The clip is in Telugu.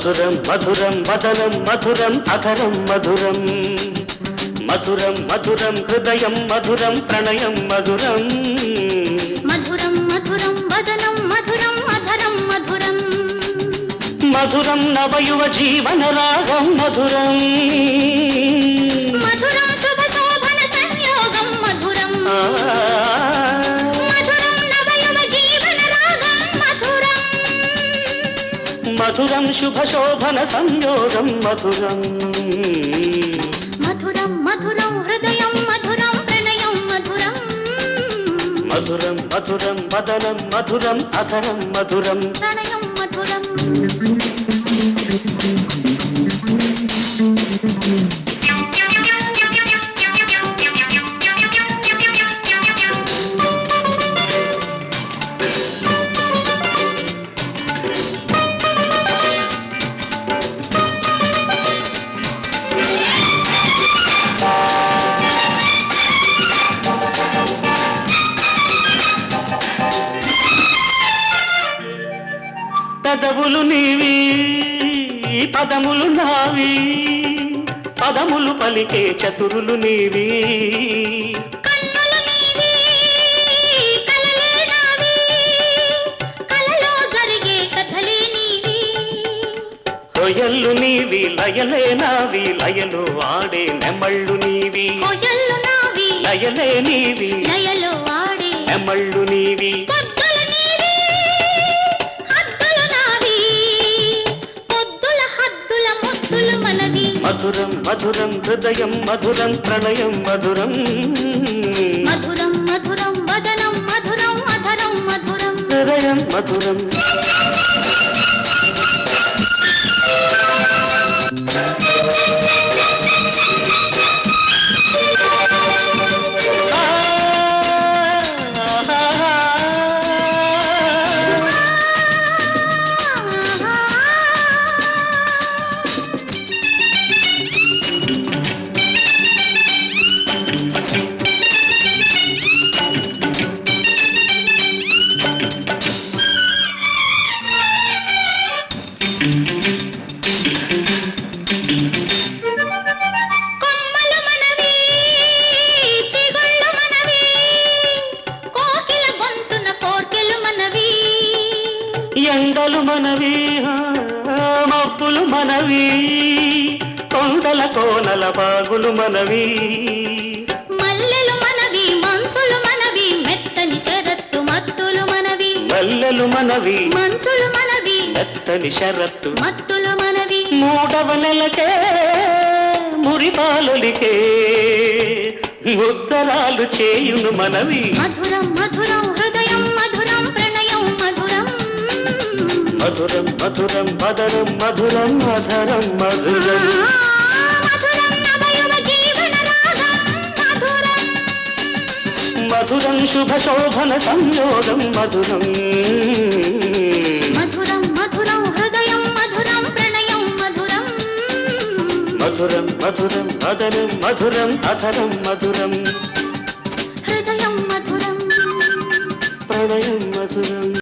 మధురం మధురం వదనం మధురం అధరం మధురం మధురం మధురం హృదయం మధురం ప్రణయం మధురం మధురం మధురం వదనం మధురం అధరం మధురం మధురం నవయువ జీవన రాగం మధురం మధురం శుభ శోభన సంయోగం మధురం మధురం నవయువ జీవన రాగం మధురం మధురం శుభ శోభన సంయోగం మధురం మధురం మధురం హృదయం మధురం ప్రణయం మధురం మధురం మధురం వదనం మధురం అధరం మధురం ప్రణయం మధురం పెదవులు నీవి పదములు నావి పదములు పలికే చతురులు నీవి కన్నులు నీవి కలలే నావి కలలో జరిగే కథలే నీవి హొయల్లు నీవి లయలే నావి లయలు ఆడే నెమళ్ళు నీవి కొయ్యలు నావి లయలే నీవి లయలో ఆడే నెమళ్ళు నీవి పొద్దులు నీవి హద్దులు నావి పొద్దుల హద్దుల ముద్దులు మనవి మధురం మధురం హృదయం మధురం ప్రణయం మధురం మధురం మధురం వదనం మధురం అధరం మధురం హృదయం మధురం కొమ్మలు మనవి చిగుళ్ళు మనవి కోకిల గొంతున కోర్కెలు మనవి ఎండలు మనవి మబ్బులు మనవి కొండల కోనల బాగులు మనవి మల్లెలు మనవి మంచులు మనవి మెత్తని శరత్తు మత్తులు మనవి మల్లెలు మనవి మంచులు మనవి మెత్తని షరత్తు మత్తులు మనవి మూడవ నెలకే మురిపాలొలికే ఉత్తరాలు చేయును మనవి మధురం మధురం హృదయం మధురం ప్రణయం మధురం మధురం మధురం మదరం మధురం అధరం మధురం మధురం నవయువ జీవన రాగం మధురం మధురం శుభ శోభన సంయోగం మధురం మధురం మధురం హృదయం మధురం ప్రణయం మధురం మధురం మధురం మదనం మధురం అధరం మధురం